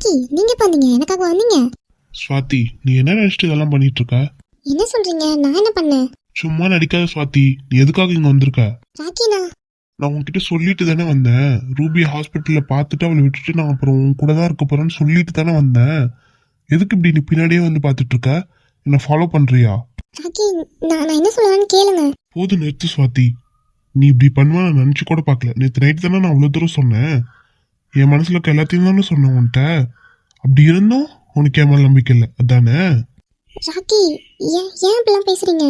ராக்கி, நீங்க பாத்தீங்க எனக்காக வந்தீங்க? ஸ்வாதி, நீ என்ன நினைச்சிட்டு இதெல்லாம் பண்ணிட்டு இருக்க? என்ன சொல்றீங்க? நான் என்ன பண்ணேன்? சும்மா நடிக்காத ஸ்வாதி. நீ எதுக்காக இங்க வந்திருக்க? ராக்கி, நான் உன்கிட்ட சொல்லிட்டு தானே வந்தேன். ரூபி ஹாஸ்பிட்டல்ல பார்த்துட்டு அவளை விட்டுட்டு நான் அப்புறம் உன் கூட தான் இருக்க போறேன்னு சொல்லிட்டு தானே வந்தேன். எதுக்கு இப்படி நீ பின்னாடியே வந்து பார்த்துட்டு இருக்க? என்ன ஃபாலோ பண்றியா? ராக்கி, நான் என்ன சொல்லுவேன்னு கேளுங்க. போது நிறுத்து ஸ்வாதி. நீ இப்படி பண்ணுவா நான் நினைச்சு கூட பார்க்கல. நேற்று நைட்டு தானே நான் அவ்வளோ தூரம் சொன்னேன். என் மனசுல இருக்க எல்லாத்தையும் தானே சொன்னேன் உன்கிட்ட. அப்படி இருந்தும் உனக்கு என் மேல நம்பிக்கை இல்லை அதானே? ராக்கி, ஏன் இப்படிலாம் பேசுறீங்க?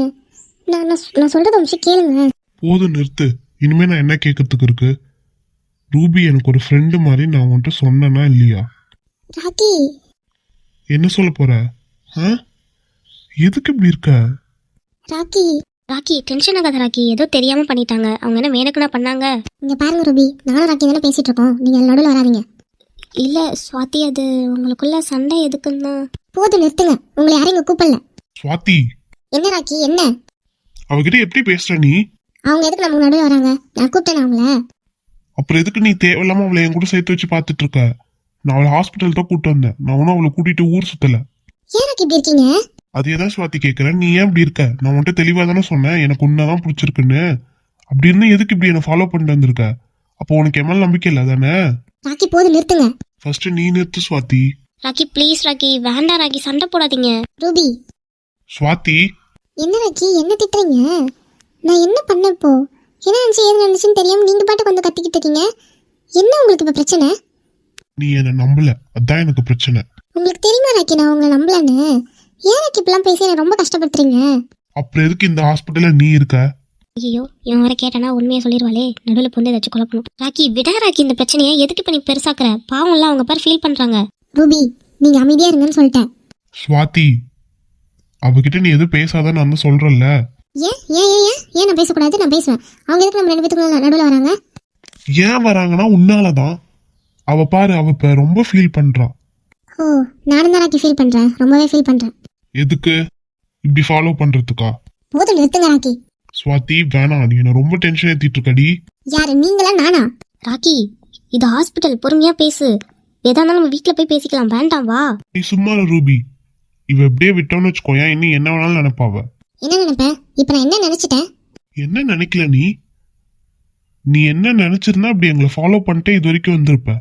நான் சொல்றத ஒரு நிமிஷம் கேளுங்க. போதும் நிறுத்து. இனிமே நான் என்ன கேட்கறதுக்கு இருக்கு? ரூபி எனக்கு ஒரு ஃப்ரெண்டு மாதிரி நான் உன்கிட்ட சொன்னேனா இல்லையா? ராக்கி, என்ன சொல்ல போற? எதுக்கு இப்படி இருக்க? ராக்கி ராக்கி டென்ஷன் ஆகாத ராக்கி, ஏதோ தெரியாம பண்ணிட்டாங்க. அவங்க என்ன வேணுக்குன்னா பண்ணாங்க. இங்க பாருங்க ரூபி, நானும் ராக்கி தானே பேசிட்டு இருக்கோம். நீங்க நடுவில் வராதீங்க. இல்ல சுவாதி, அது உங்களுக்குள்ள சண்டை எதுக்குன்னா. போதும் நிறுத்துங்க. உங்களை யாரும் இங்க கூப்பிடல. ஸ்வாதி, என்ன ராக்கி, என்ன? அவகிட்ட எப்படி பேசுற நீ? அவங்க எதுக்கு நமக்கு நடுவில் வராங்க? நான் கூப்பிட்டேன் அவங்கள. அப்புறம் எதுக்கு நீ தேவையில்லாம அவளை என் கூட சேர்த்து வச்சு பார்த்துட்டு இருக்க? நான் அவளை ஹாஸ்பிட்டல் தான் கூப்பிட்டு வந்தேன். நான் ஒன்னும் அவளை கூட்டிட்டு ஊர் சுத்தல. ஏன் ராக்கி இப்படி இருக்கீங்க? அதேதான் ஸ்வாதி கேட்கறேன். நீ ஏன் இப்படி இருக்க? நான் உன்கிட்ட தெளிவா தானே சொன்னேன் எனக்கு உன்னதான் பிடிச்சிருக்குன்னு. அப்படி இருந்து எதுக்கு இப்படி என்ன ஃபாலோ பண்ணிட்டு வந்திருக்க? அப்போ உனக்கு என் மேல நம்பிக்கை இல்லை தானே? ராக்கி, போதும் நிறுத்துங்க. ஃபர்ஸ்ட் நீ நிறுத்து ஸ்வாதி. ராக்கி ப்ளீஸ் ராக்கி, வேண்டாம் ராக்கி, சண்டை போடாதீங்க. ரூபி. ஸ்வாதி, என்ன ராக்கி, என்ன திட்டுறீங்க? நான் என்ன பண்ண இப்போ? என்ன நினைச்சு ஏது நினைச்சுன்னு தெரியாம நீங்க பாட்டுக்கு வந்து கத்திக்கிட்டு இருக்கீங்க. என்ன உங்களுக்கு இப்ப பிரச்சனை? நீ என்ன நம்பல, அதான் எனக்கு பிரச்சனை. உங்களுக்கு தெரியுமா ராக்கி நான் உங்களை நம்பலன்னு? ஏன் ராக்கி இப்பெல்லாம் பேசி என்ன ரொம்ப கஷ்டப்படுத்துறீங்க? அப்புறம் எதுக்கு இந்த ஹாஸ்பிட்டல்ல நீ இருக்க? ஐயோ, இவன் வர கேட்டானா உண்மையை சொல்லிடுவாளே. நடுவில் பொண்ணு ஏதாச்சும் குழப்பணும். ராக்கி விடா ராக்கி, இந்த பிரச்சனையை எதுக்கு இப்ப நீ பெருசாக்குற? பாவம்ல அவங்க பாரு ஃபீல் பண்றாங்க. ரூபி, நீங்க அமைதியா இருங்கன்னு சொல்லிட்டேன். ஸ்வாதி, அவகிட்ட நீ எதுவும் பேசாத நான் தான் சொல்றேன்ல. ஏன் ஏன் ஏன் ஏன் ஏன் நான் பேசக்கூடாது? நான் பேசுவேன். அவங்க எதுக்கு நம்ம ரெண்டு பேத்துக்குள்ள நடுவில் வராங்க? ஏன் வராங்கன்னா உன்னாலதான். அவ பாரு, அவ இப்ப ரொம்ப ஃபீல் பண்றா. ஓ, நானும் தான் ராக்கி ஃபீல் பண்றேன். ரொம்பவே ஃபீல் பண்றேன். எதுக்கு இப்படி ஃபாலோ பண்றதுக்கா? போதும் நிறுத்துங்க ராக்கி. ஸ்வாதி வேணாம், நீ என்ன ரொம்ப டென்ஷன் ஏத்திட்டு இருக்கடி. யாரு, நீங்களா நானா? ராக்கி, இது ஹாஸ்பிட்டல், பொறுமையா பேசு. எதா இருந்தாலும் நம்ம வீட்டுல போய் பேசிக்கலாம். வேண்டாம் வா. நீ சும்மா இரு ரூபி. இவ எப்படியே விட்டோன்னு வச்சுக்கோயா, இன்னும் என்ன வேணாலும் நினைப்பாவ. என்ன நினைப்பேன்? இப்ப நான் என்ன நினைச்சிட்டேன்? என்ன நினைக்கல நீ? நீ என்ன நினைச்சிருந்தா அப்படி எங்களை ஃபாலோ பண்ணிட்டு இது வரைக்கும் வந்திருப்ப.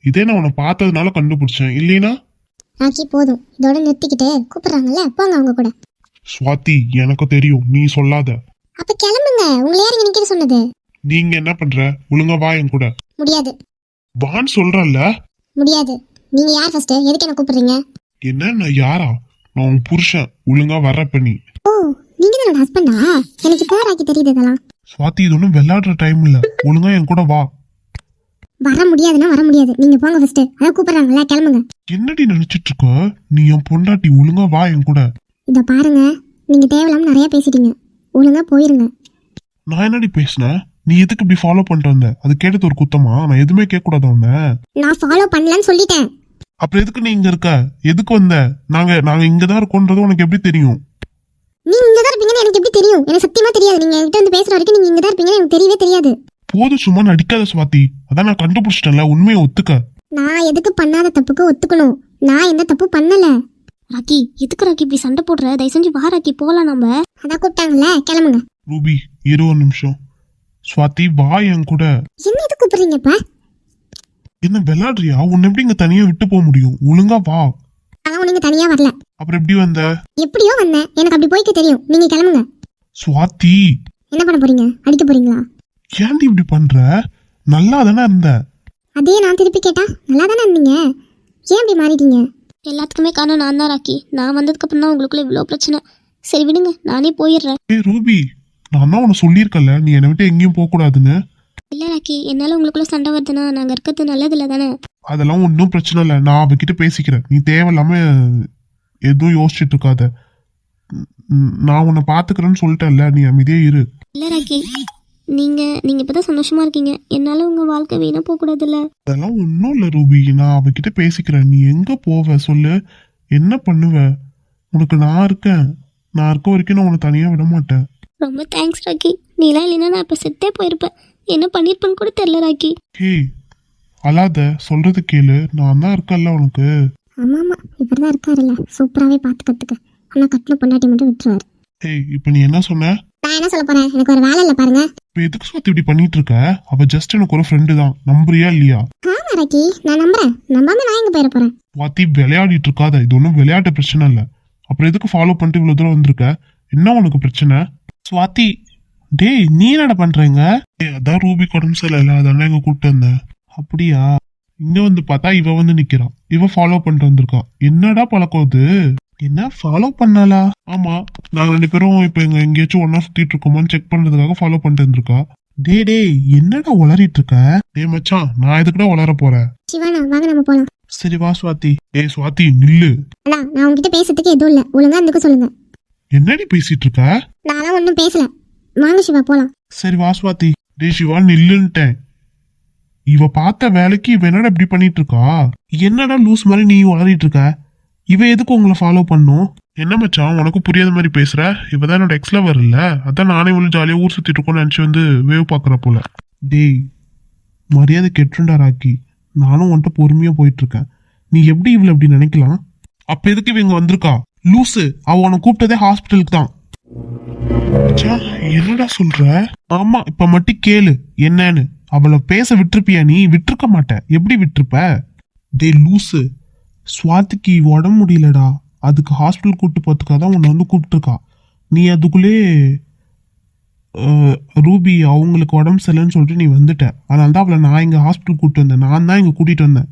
இதே நான் உன்னை பார்த்ததுனால கண்டுபிடிச்சேன் இல்லைனா? ராக்கி, போதும். இதோட நிறுத்திக்கிட்டு கூப்பிடுறாங்கல்ல, போங்க அவங்க கூட. ஸ்வாதி, எனக்கு தெரியும், நீ சொல்லாத. அப்ப கிளம்புங்க. உங்களை யார் இங்க நிக்க சொன்னது? நீங்க என்ன பண்ற? ஒழுங்கா வா என் கூட. முடியாது. வான்னு சொல்றல்ல. முடியாது. நீங்க யார் ஃபர்ஸ்ட்? எதுக்கு என்ன கூப்பிடுறீங்க? என்ன நான் யாரா? நான் உன் புருஷன். ஒழுங்கா வர்றப்ப நீ. ஓ, நீங்க தான் என்னோட ஹஸ்பண்டா? எனக்கு இப்போ ராக்கி தெரியுது இதெல்லாம். ஸ்வாதி, இது ஒன்றும் விளையாடுற டைம் இல்ல. ஒழுங்கா என் கூட வா. வர முடியாதுன்னா வர முடியாது. நீங்க போங்க ஃபர்ஸ்ட். அதான் கூப்பிடுறாங்கல்ல, கிளம்புங்க. என்னடி நினைச்சிட்டு இருக்க? நீ என் பொண்டாட்டி. ஒழுங்கா வா என் கூட. இத பாருங்க, நீங்க தேவையில்லாம நிறைய பேசிட்டீங்க. ஒழுங்கா போயிருங்க. நான் என்னடி பேசினேன்? நீ எதுக்கு இப்படி ஃபாலோ பண்ணிட்டு வந்த? அது கேட்டது ஒரு குத்தமா? நான் எதுவுமே கேட்க கூடாது உன்ன. நான் ஃபாலோ பண்ணலன்னு சொல்லிட்டேன். அப்புறம் எதுக்கு நீ இங்க இருக்க? எதுக்கு வந்த? நாங்க இங்கதான் இருக்கோன்றது உனக்கு எப்படி தெரியும்? நீங்க இங்க தான் இருப்பீங்கன்னு எனக்கு எப்படி தெரியும்? எனக்கு சத்தியமா தெரியாது. நீங்க என்கிட்ட வந்து பேசுற வரைக்கும் நீங்க இங்க தான் இருப்பீங்கன்னு எனக்கு தெரியவே தெரியாது. போதும், சும்மா நடிக்காத ஸ்வாதி. அதான் நான் கண்டுபிடிச்சிட்டேன்ல, உண்மையை ஒத்துக்க. நான் எதுக்கு பண்ணாத தப்புக்கு ஒத்துக்கணும்? நான் எந்த தப்பு பண்ணல. ராக்கி, எதுக்கு ராக்கி இப்படி சண்டை போடுற? தயவு செஞ்சு வா ராக்கி, போலாம் நம்ம. அதான் கூப்பிட்டாங்கல்ல, கிளம்புங்க. ரூபி, இரு ஒரு நிமிஷம். ஸ்வாதி, வா என் கூட. என்ன எது கூப்பிடுறீங்கப்பா? என்ன விளையாடுறியா? உன்னை எப்படி இங்க தனியா விட்டு போக முடியும்? ஒழுங்கா வா. அதான் நீங்க தனியா வரல. அப்புறம் எப்படி வந்த? எப்படியோ வந்தேன். எனக்கு அப்படி போய்க்க தெரியும். நீங்க கிளம்புங்க. ஸ்வாதி, என்ன பண்ண போறீங்க? அடிக்க போறீங்களா? ஏன்டி இப்படி பண்ற? நல்லா தானே இருந்த. அதே நான் திருப்பி கேட்டா நல்லா தானே இருந்தீங்க. ஏன் இப்படி மாறிட்டீங்க? எல்லாத்துக்குமே காரணம் நான் தான் ராக்கி. நான் வந்ததுக்கு அப்புறம் தான் உங்களுக்குள்ள இவ்வளோ பிரச்சனை. சரி விடுங்க, நானே போயிடுறேன். ஏய் ரூபி, நான் தான் உன்னை சொல்லியிருக்கல நீ என்னை விட்டு எங்கேயும் போக கூடாதுன்னு. இல்ல ராக்கி, என்னால உங்களுக்குள்ள சண்டை வருதுன்னா நாங்க இருக்கிறது நல்லது இல்லை தானே? அதெல்லாம் ஒன்றும் பிரச்சனை இல்லை. நான் அவகிட்ட பேசிக்கிறேன். நீ தேவையில்லாம எதுவும் யோசிச்சுட்டு இருக்காத. நான் உன்னை பாத்துக்கிறேன்னு சொல்லிட்டேன்ல, நீ அமைதியே இரு. இல்ல ராக்கி, நீங்க இப்பதான் சந்தோஷமா இருக்கீங்க. என்னால உங்க வாழ்க்கை வீணா போக கூடாது இல்ல? அதெல்லாம் ஒன்றும் இல்லை ரூபி. நான் அவகிட்ட பேசிக்கிறேன். நீ எங்க போவ சொல்லு? என்ன பண்ணுவ? உனக்கு நான் இருக்கேன். நான் இருக்க வரைக்கும் நான் உன்னை தனியா விட மாட்டேன். ரொம்ப தேங்க்ஸ் ராக்கி. நீலாம் இல்லைன்னா நான் இப்ப செத்தே போயிருப்பேன். என்ன பண்ணிருப்பேன்னு கூட தெரியல ராக்கி. ஹே, அழாத, சொல்றது கேளு, நான் தான் இருக்கேன்ல உனக்கு. ஆமா ஆமா, இவர் தான் இருக்காருல்ல, சூப்பராகவே பார்த்துக்கிறதுக்கு. ஆனால் கட்டின பொண்டாட்டி மட்டும் விட்டுருவாரு. ஏய், இப்ப நீ என்ன சொன்ன? நான் என்ன சொல்ல போறேன், எனக்கு ஒரு வேலை இல்லை பாருங்க. இப்ப எதுக்கு சுவாத்தி இப்படி பண்ணிட்டு இருக்க? அவ ஜஸ்ட் எனக்கு ஒரு ஃப்ரெண்டு தான், நம்புறியா இல்லையா? ஆமா ராக்கி, நான் நம்புறேன். நம்பாம நான் எங்க போயிட போறேன்? சுவாத்தி, விளையாடிட்டு இருக்காத, இது ஒன்றும் விளையாட்டு பிரச்சனை இல்லை. அப்புறம் எதுக்கு ஃபாலோ பண்ணிட்டு இவ்வளவு தூரம் வந்திருக்க? என்ன உனக்கு பிரச்சனை? சுவாதி, டேய் நீ என்னடா பண்றீங்க? அதான் ரூபி உடம்பு சரியில்லை, அதெல்லாம் எங்க கூப்பிட்டு வந்தேன். அப்படியா? இங்க வந்து பார்த்தா இவ வந்து நிக்கிறான், இவ ஃபாலோ பண்ணிட்டு வந்திருக்கா. என்னடா பழக்கம் அது? என்ன ஃபாலோ பண்ணாலா? ஆமா, நாங்க 2 பேரும் இப்ப எங்கேயாச்சும் ஒன்னா சுத்திட்டு இருக்கோமான்னு செக் பண்றதுக்காக ஃபாலோ பண்ணிட்டு வந்திருக்கா. டேய் என்னடா உளறிட்டு இருக்க? டேய் மச்சான், நான் எதுக்குடா உளர போறேன்? சிவானா, வாங்க நம்ம போலாம். சரி வா சுவாதி. ஏய் சுவாதி நில்லு. அண்ணா, நான் உங்ககிட்ட பேசுறதுக்கு எதுவும் இல்லை, ஒழுங்கா இருந்துக்க சொல்லுங்க. என்னடி பேசிட்டு இருக்க? நான்லாம் ஒன்றும் பேசல. வாங்க சிவா, போலாம். சரி வா சுவாதி. டேய் சிவா நில்லுன்ட்டேன். இவ பார்த்த வேலைக்கு இவ என்னடா இப்படி பண்ணிட்டு இருக்கா? என்னடா லூஸ் மாதிரி நீ வளரிட்டு இருக்க? இவ எதுக்கு உங்களை ஃபாலோ பண்ணும்? என்ன மச்சான், உனக்கு புரியாத மாதிரி பேசுற? இவதான் என்னோட எக்ஸ் லவர் இல்ல, அதான் நானே இவ்வளவு ஜாலியா ஊர் சுத்திட்டு இருக்கோம்னு நினைச்சு வந்து வேவ் பாக்குற போல. டேய் மரியாதை கெட்டுண்டா ராக்கி, நானும் உன்கிட்ட பொறுமையா போயிட்டு இருக்கேன். நீ எப்படி இவளை அப்படி நினைக்கலாம்? அப்ப எதுக்கு இவங்க வந்திருக்கா? லூசு, அவ உன்னை கூப்பிட்டதே ஹாஸ்பிட்டலுக்கு தான். என்னடா சொல்ற? ஆமா, இப்ப மட்டும் கேளு என்னன்னு. அவளை பேச விட்டுருப்பியா? நீ விட்டுருக்க மாட்ட. எப்படி விட்டுருப்ப? டே லூசு, சுவாதிக்கு உடம்பு முடியலடா, அதுக்கு ஹாஸ்பிட்டல் கூப்பிட்டு போறதுக்காக தான் உன்னை வந்து கூப்பிட்டுருக்கா. நீ அதுக்குள்ளே ரூபி அவங்களுக்கு உடம்பு சரியில்லைன்னு சொல்லிட்டு நீ வந்துட்ட. அதனால தான் அவளை நான் இங்க ஹாஸ்பிட்டல் கூப்பிட்டு வந்தேன். நான் தான் இங்க கூட்டிட்டு வந்தேன்.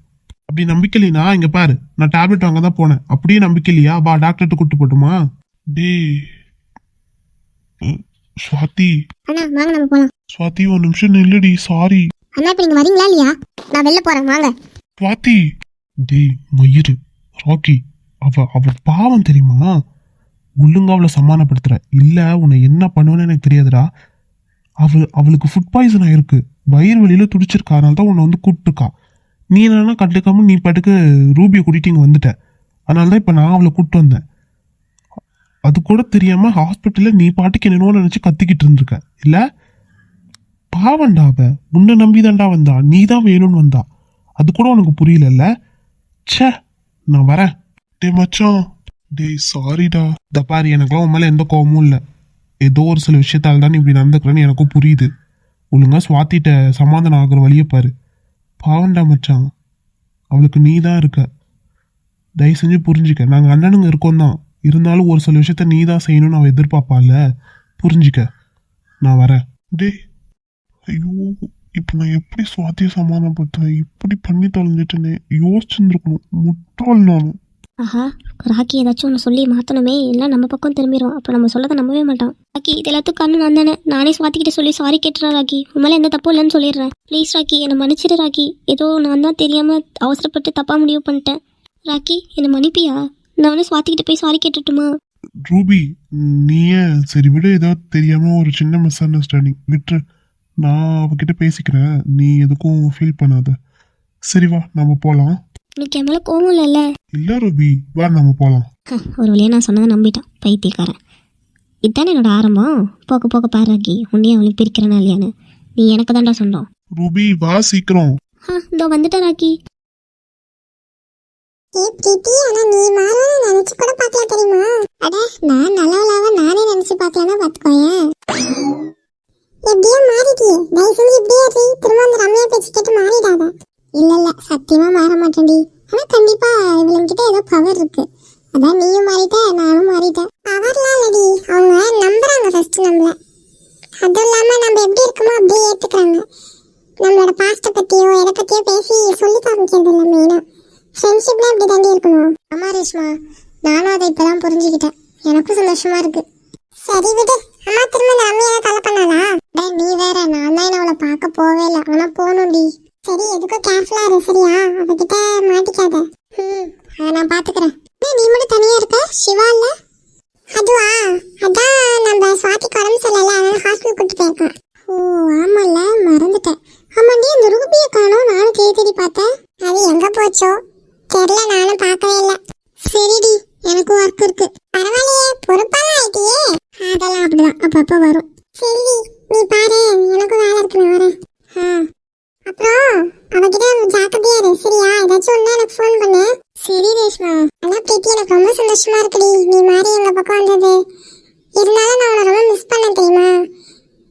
அப்படி நம்பிக்கை இல்லையா? இங்க பாரு, நான் டேப்லெட் வாங்க தான் போனேன். அப்படியே நம்பிக்கை இல்லையா? வா டாக்டர்கிட்ட கூப்பிட்டு போட்டுமா? டே சுவாதி. அண்ணா வாங்க நம்ம போலாம். சுவாதி ஒரு நிமிஷம் நில்லுடி. சாரி. அண்ணா, இப்ப நீங்க வரீங்களா இல்லையா? நான் வெளில போறேன், வாங்க. சுவாதி. டேய் மயிறு ராக்கி, அவ பாவம் தெரியுமா? ஒழுங்கா அவளை சமாதானப்படுத்துற இல்ல உன்னை என்ன பண்ணுவேன்னு எனக்கு தெரியாதுடா. அவளுக்கு ஃபுட் பாய்சன் ஆயிருக்கு, வயிறு வலியில துடிச்சிருக்கா. அதனால தான் உன்னை வந்து கூப்பிட்டுருக்கா. நீ என்னன்னா கண்டுக்காம நீ பாட்டுக்கு ரூபியை கூட்டிட்டு இங்க வந்துட்ட. அதனால தான் இப்ப நான் அவளை கூப்பிட்டு வந்தேன். அது கூட தெரியாம ஹாஸ்பிட்டல்ல நீ பாட்டுக்கு என்னன்னு நினைச்சு கத்திக்கிட்டு இருந்திருக்க இல்ல? பாவண்டா, அவ உன்னை நம்பிதான்டா வந்தா, நீ தான் வேணும்னு வந்தா. அது கூட உனக்கு புரியல? ச்சே, நான் வரேன். டே மச்சான். டேய் சாரிடா. இந்த பாரு, எனக்குலாம் உன் மேல எந்த கோபமும் இல்லை. ஏதோ ஒரு சில விஷயத்தால தான் நீ இப்படி நடந்துக்கிறேன்னு எனக்கும் புரியுது. ஒழுங்கா சுவாத்திட்ட சமாதானம் ஆகுற வழியை பாரு. பாவண்டா மச்சான், அவளுக்கு நீ தான் இருக்க. தயவு செஞ்சு புரிஞ்சுக்க. நாங்கள் அண்ணனுங்க இருக்கோம் தான், இருந்தாலும் ஒரு சில விஷயத்த நீ தான் செய்யணும்னு அவள் எதிர்பார்ப்பால. புரிஞ்சுக்க. நான் வரேன். டேய் ஐயோ, இப்போ நான் எப்படி சுவாத்தியை சமாதானப்படுத்துவேன்? இப்படி பண்ணி தொலைஞ்சிட்டேனே, யோசிச்சுருக்கணும். முட்டாள் நானும். ஆஹா, ராக்கி ஏதாச்சும் ஒன்று சொல்லி மாற்றணுமே, இல்லை நம்ம பக்கம் திரும்பிடுவோம். அப்போ நம்ம சொல்லதை நம்பவே மாட்டான். ராக்கி, இது எல்லாத்துக்கும் கண்ணு நான் தானே. நானே சுவாத்திக்கிட்ட சொல்லி சாரி கேட்டுறேன் ராக்கி. உண்மையில எந்த தப்பும் இல்லைன்னு சொல்லிடுறேன். ப்ளீஸ் ராக்கி, என்னை மன்னிச்சிடு ராக்கி. ஏதோ நான் தான் தெரியாமல் அவசரப்பட்டு தப்பாக முடிவு பண்ணிட்டேன். ராக்கி, என்னை மன்னிப்பியா? நான் வந்து சுவாத்திக்கிட்ட போய் சாரி கேட்டுட்டுமா? ரூபி, நீயே சரி விட, ஏதாவது தெரியாம ஒரு சின்ன மிஸ் அண்டர்ஸ்டாண்டிங் விட்டுரு. நான் அவகிட்ட பேசிக்கிறேன், நீ எதுக்கும் ஃபீல் பண்ணாத. சரி வா நம்ம போலாம். உனக்கு என் மேலே கோவம் இல்லைல்ல? இல்ல ரூபி, வா நம்ம போலாம். ஒரு வழியாக நான் சொன்னதை நம்பிட்டான் பைத்தியக்காரன். இதுதானே என்னோட ஆரம்பம். போக்க போக்க பாரு ராக்கி, உன்னையும் அவளையும் பிரிக்கிறேனா இல்லையான்னு. நீ எனக்கு தான்டா சொன்னோம். ரூபி வா சீக்கிரம். இதோ வந்துட்டேன் ராக்கி. ஆனா நீ மாறன்னு நினைச்சு கூட பார்க்கல தெரியுமா? அட, நான் நல்லவளாவ நானே நினைச்சு பார்க்கலன்னா பாத்துக்கோயேன். எப்படியோ மாறிட்டியே, தயவு செஞ்சு இப்படியே திரும்ப அந்த ரம்யா பேச்சு கேட்டு மாறிடாத. இல்ல சத்தியமா மாற மாட்டேன்டி. ஆனா கண்டிப்பா இவளுங்கிட்ட ஏதோ பவர் இருக்கு. அதான் நீயும் மாறிட்ட, நானும் மாறிட்டேன். பவர்லாம் இல்லடி, அவங்க நம்புறாங்க ஃபர்ஸ்ட் நம்மள. அதுவும் இல்லாம நம்ம எப்படி இருக்கோமோ அப்படியே ஏத்துக்கிறாங்க. நம்மளோட பாஸ்ட பத்தியோ எதை பத்தியோ பேசி சொல்லி காமிக்கிறது இல்லை. மெயினா ஃப்ரெண்ட்ஷிப்லாம் இப்படி தாண்டி இருக்கணும். ஆமா ரேஷ்மா, நானும் அதை இப்பதான் புரிஞ்சுக்கிட்டேன். எனக்கும் சந்தோஷமா இருக்கு. சரி விடு. அம்மா திரும்ப அந்த ரம்யா தலை பண்ணாளா? நீ வேற, நான் தான் அவளை பார்க்க போவே இல்லை. ஆனா போகணும்டி. சரி, எதுக்கும் கேர்ஃபுல்லா இரு சரியா? அவகிட்ட மாட்டிக்காத. அதை நான் பாத்துக்கிறேன். நீ மட்டும் தனியா இருக்க, சிவா இல்ல? அதுவா, அதான் நம்ம சுவாதிக்கு உடம்பு சரியில்லை, அதனால ஹாஸ்பிட்டல் கூட்டிட்டு போயிருக்கேன். ஓ ஆமால, மறந்துட்டேன். ஆமாண்டி, இந்த ரூபியை காணோம். நானும் தேடி பார்த்தேன். அது எங்க போச்சோ தெரியல, நானும் பார்க்கவே இல்லை. சரிடி, எனக்கும் ஒர்க் இருக்கு. பரவாயில்லையே, பொறுப்பாலாம் ஆயிட்டியே. அதெல்லாம் அப்படிதான், அப்பப்போ வரும். சரிடி, நீ பாரு, எனக்கும் வேலை இருக்கு, நான் வரேன். அப்புறம் அவகிட்ட மாதிரி எங்க பக்கம் வந்தது. இருந்தாலும் நான் உன்னை ரொம்ப மிஸ் பண்ணேன் தெரியுமா.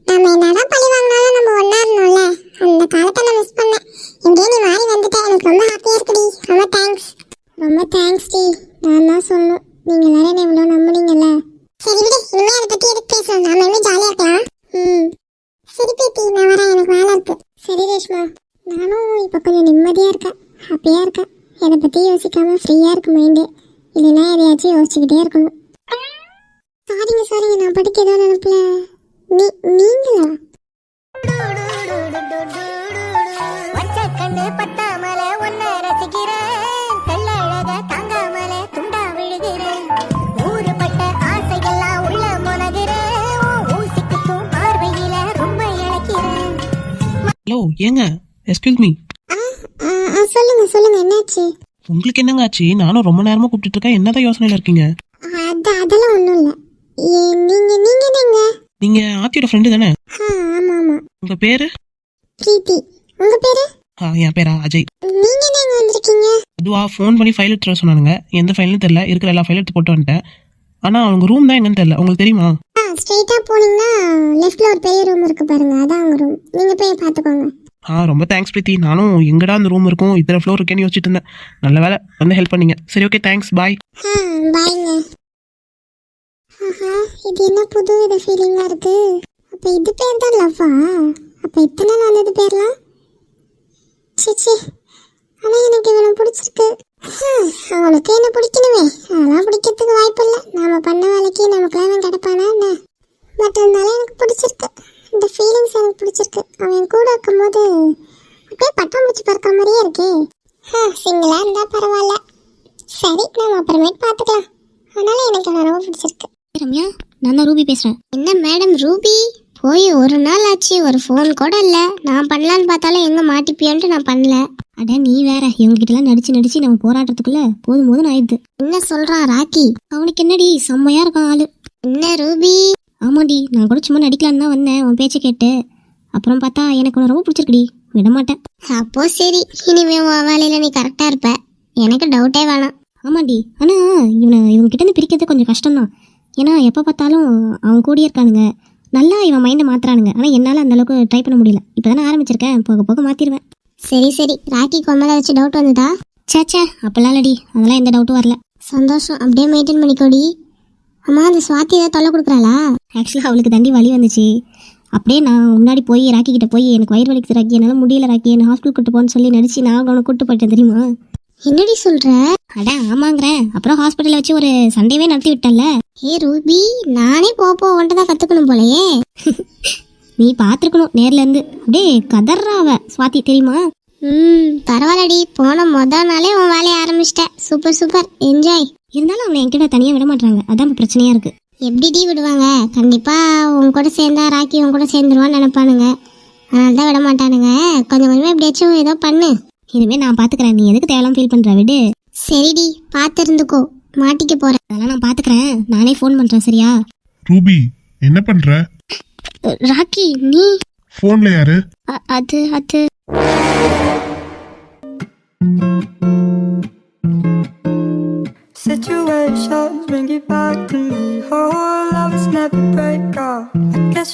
நம்ம என்னதான் பழி வாங்கினாலும் நம்ம ஒண்ணா இருந்தோம்ல, அந்த காலத்தை நான் மிஸ் பண்ணேன். எப்படியே நீ மாறி வந்துட்ட, எனக்கு ரொம்ப ஹாப்பியா இருக்குடி. ரொம்ப தேங்க்ஸ். ரொம்ப தேங்க்ஸ் டி. நான் தான் சொல்லணும், நீங்க எல்லாரும் என்ன இவ்வளவு நம்புனீங்கல்ல. சரி விடு, இனிமே அதை பத்தி எதுக்கு பேசணும், நாம இனிமே ஜாலியா இருக்கலாம். சரி பேத்தி, நான் வரேன், எனக்கு வேலை இருக்கு. சரி ரேஷ்மா, நானும் இப்போ கொஞ்சம் நிம்மதியா இருக்கேன், ஹாப்பியா இருக்கேன். எதை பத்தி யோசிக்காம ஃப்ரீயா இருக்கு மைண்டு. இல்லைன்னா எதையாச்சும் யோசிச்சுக்கிட்டே இருக்கணும். சாரிங்க, நான் படிக்க ஏதோ நினைப்பல. நீங்களா? ஹலோ, ஏங்க எக்ஸ்கியூஸ் மீ. சொல்லுங்க என்னாச்சு? உங்களுக்கு என்னங்க ஆச்சு? நானும் ரொம்ப நேரமா கூப்பிட்டு இருக்கேன். என்னதான் யோசனையில இருக்கீங்க? அதெல்லாம் ஒண்ணும் இல்ல. நீங்க நீங்க ஆத்தியோட ஃப்ரெண்டு தானே? ஆமா. உங்க பேரு? பிரீத்தி. உங்க பேரு? என் பேரா அஜய். நீங்க என்ன வந்திருக்கீங்க? அதுவா, ஃபோன் பண்ணி ஃபைல் எடுத்துட்டு சொன்னானுங்க. எந்த ஃபைல்னு தெரியல, இருக்கிற எல்லா ஃபைல் எடுத்து போட்டு வந்துட்டேன். ஆனா அவங்க ரூம் தான் எங்கன்னு தெரியல. உங்களுக்கு தெரியுமா? ஸ்ட்ரைட்டா போனீங்கன்னா லெஃப்ட்ல ஒரு பெரிய ரூம் இருக்கு பாருங்க, அதான் அவங்க ரூம். நீங்க போய் பாத்துக்கோங்க. ரொம்ப தேங்க்ஸ் பிரீத்தி. நானும் எங்கடா அந்த ரூம் இருக்கும், இத்தனை ஃப்ளோர் இருக்கேன்னு யோசிச்சுட்டு இருந்தேன். நல்ல வேலை வந்து ஹெல்ப் பண்ணீங்க. சரி, ஓகே, தேங்க்ஸ், பாய். பாய்ங்க. இது என்ன புது வித ஃபீலிங்கா இருக்கு. அப்ப இது பேர் தான் லவ்வா? அப்ப இத்தனை நாள் வந்தது பேர்லாம் சிச்சி. ஆனா எனக்கு இவனை பிடிச்சிருக்கு. அவனுக்கு என்ன பிடிக்கணுமே, அதெல்லாம் பிடிக்கிறதுக்கு வாய்ப்பு இல்லை. நாம பண்ண வேலைக்கு நமக்குலாம் அவன் கிடைப்பானா என்ன? பட் இருந்தாலும் எனக்கு பிடிச்சிருக்கு. இந்த ஃபீலிங்ஸ் எனக்கு பிடிச்சிருக்கு. அவன் கூட இருக்கும்போது அப்படியே பட்டாம்பூச்சி பறக்கிற மாதிரியே இருக்கே. சிங்கிளா இருந்தா பரவாயில்ல. சரி, நம்ம அப்புறமேட்டு பார்த்துக்கலாம். அதனால எனக்கு அவனை ரொம்ப பிடிச்சிருக்கு. ரம்யா, நான் தான் ரூபி பேசுறேன். என்ன மேடம் ரூபி, போய் ஒரு நாள் ஆச்சு, ஒரு ஃபோன் கூட இல்லை. நான் பண்ணலான்னு பார்த்தாலும் எங்கே மாட்டிப்பியோன்ட்டு நான் பண்ணல. அட நீ வேற, இவங்ககிட்டலாம் நடிச்சு நம்ம போராட்டத்துக்குள்ள போதும் ஆயிடுது. என்ன சொல்றான் ராக்கி? அவனுக்கு என்னடி செம்மையா இருக்கான் ஆளு. என்ன ரூபி? ஆமாடி, நான் கூட சும்மா நடிக்கலான்னு தான் வந்தேன் உன் பேச்சை கேட்டு. அப்புறம் பார்த்தா எனக்கு உன்னை ரொம்ப பிடிச்சிருக்குடி, விட மாட்டேன். அப்போ சரி, இனிமே உன் வேலையில நீ கரெக்டா இருப்ப, எனக்கு டவுட்டே வேணாம். ஆமாண்டி, ஆனா இவங்ககிட்ட இருந்து பிரிக்கிறது கொஞ்சம் கஷ்டம்தான். ஏன்னா எப்போ பார்த்தாலும் அவன் கூடயே இருக்கானுங்க. நல்லா இவன் மைண்டை மாத்துறானுங்க. ஆனால் என்னால் அந்த அளவுக்கு ட்ரை பண்ண முடியல. இப்போ தானே ஆரம்பிச்சிருக்கேன், போக போக மாற்றிடுவேன். சரி, ராக்கி கொம்மலை வச்சு டவுட் வந்ததா? சேச்சே, அப்பெல்லாம் இல்லடி, அதெல்லாம் எந்த டவுட்டும் வரல. சந்தோஷம், அப்படியே மெயின்டைன் பண்ணிக்கோடி. அம்மா, அந்த சுவாத்தி ஏதாவது தொல்லை கொடுக்குறாளா? ஆக்சுவலாக அவளுக்கு தண்டி வலி வந்துச்சு. அப்படியே நான் முன்னாடி போய் ராக்கி கிட்ட போய் எனக்கு வயிறு வலிக்குது ராக்கி, என்னால் முடியல ராக்கி, என்ன ஹாஸ்பிட்டல் கூட்டு போன்னு சொல்லி நடிச்சு நான் அவனை கூட்டு போயிட்டேன் தெரியுமா? என்னடி சொல்ற? அட ஆமாங்கிறேன். அப்புறம் ஹாஸ்பிட்டலில் வச்சு ஒரு சண்டேவே நடத்தி விட்டேன்ல. ஏ ரூபி, நானே போன்ட்டு தான் கற்றுக்கணும் போலையே. நீ பார்த்துருக்கணும் நேர்ல இருந்து. அப்படியே கதறாவ சுவாதி தெரியுமா? பரவாயில்லடி, போன மொதல் நாளே உன் வேலையை ஆரம்பிச்சிட்டேன். Super, enjoy. இருந்தாலும் அவனை என்கிட்ட தனியாக விட மாட்டாங்க, அதான் பிரச்சனையா இருக்கு. எப்படி விடுவாங்க? கண்டிப்பா உன் கூட சேர்ந்தா ராக்கி உன் கூட சேர்ந்துருவான்னு நினைப்பானுங்க, அதனால தான் விட மாட்டானுங்க. கொஞ்சமா எப்படியாச்சும் ஏதோ பண்ணு. இனிமே நான் பாத்துக்கிறேன், நீ எதுக்கு தேவையில்லாம ஃபீல் பண்ற, விடு. சரிடி, பார்த்து இருந்துக்கோ, மாட்டிக்க போறேன். அதெல்லாம் நான் பாத்துக்கிறேன், நானே ஃபோன் பண்றேன், சரியா? ரூபி, என்ன பண்ற? ராக்கி, நீ போன்ல யாரு? அது Situations bring you back to me. Oh, love is never break up. I guess